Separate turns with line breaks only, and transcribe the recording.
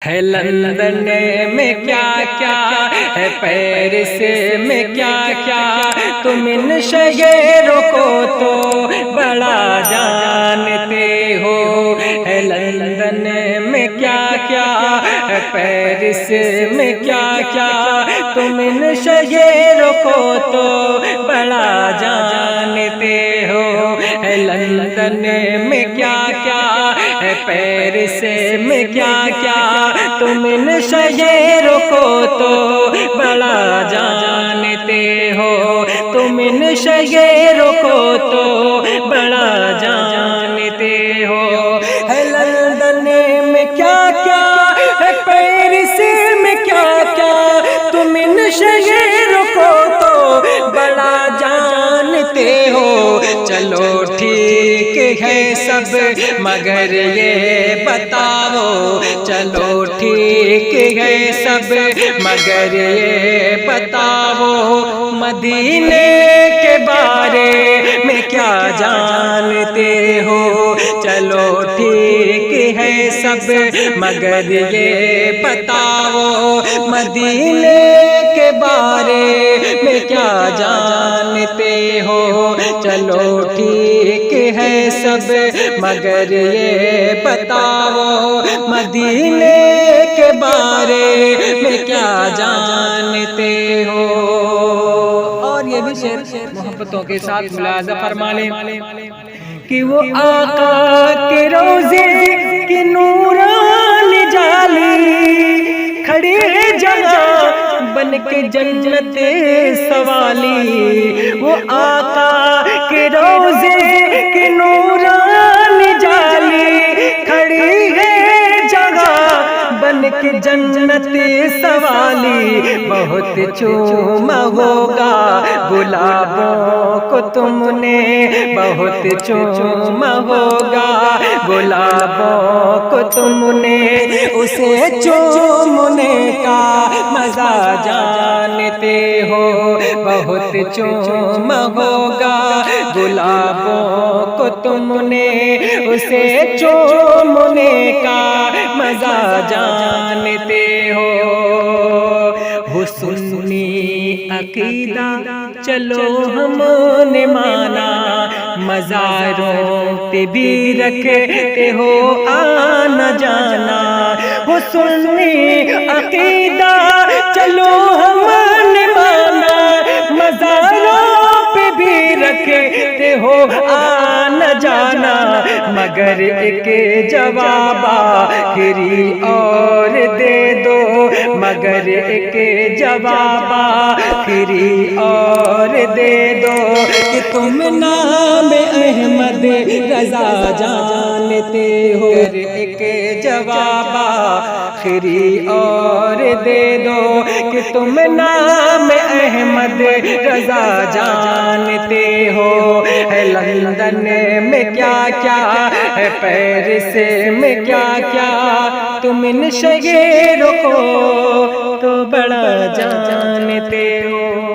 ہے لندن میں کیا کیا ہے، پیرس میں کیا کیا، تم ان شہروں کو تو بڑا جانتے ہو۔ ہے لندن میں کیا کیا ہے، پیرس میں کیا کیا، تم ان شہروں کو تو بڑا جانتے ہو۔ ہے لندن میں کیا کیا ہے، پیرس میں کیا کیا، تم ان شہروں کو تو بڑا جانتے ہو۔ تم ان شہروں کو تو بڑا جانتے ہو۔ ہے لندن میں کیا کیا ہے، پیرس میں کیا کیا، تم ان شہروں کو تو بڑا جانتے ہو۔ چلو ٹھیک ہے سب مگر یہ بتاؤ، چلو ٹھیک ہے سب مگر یہ بتاؤ، مدینے کے بارے میں کیا جانتے ہو۔ چلو ٹھیک ہے سب مگر یہ بتاؤ، مدینے کے بارے میں کیا جانتے ہو۔ چلو ٹھیک ہے سب مگر یہ بتاؤ، مدینے کے بارے میں کیا جانتے ہو۔ اور یہ بھی شعر محبتوں کے ساتھ ملاحظہ فرما لیں کہ وہ آقا کے روضے کی نورانی جالی کھڑی ہے جگہ بن کے جنت سوالی۔ وہ آقا کے روضے کی نورانی جالی کھڑی ہے جگہ بن کے جنت سوالی۔ بہت چوما ہوگا گلابوں کو تم نے، بہت چوما ہوگا گلابوں کو تم نے، اسے چومنے کا مزہ جانتے ہو۔ بہت چوما ہوگا گلابوں کو تم نے، اسے چومنے کا مزہ جانتے ہو۔ سنی عقیدہ چلو ہم نے مانا، مزاروں پہ بھی رکھتے ہو آنا جانا۔ وہ سنی عقیدہ چلو ہم نے مانا، مزاروں پہ بھی رکھتے ہو آنا جانا، مگر ایک جواب آخری اور دے دو، مگر ایک جواب آخری اور دے دو، کہ تم نام احمد رضا جانتے ہو۔ ایک جواب آخری اور دے دو، کہ تم نام احمد رضا جانتے ہو۔ ہے لندن میں کیا کیا ہے، پیرس میں کیا کیا، تم ان شہروں کو تو بڑا جانتے ہو۔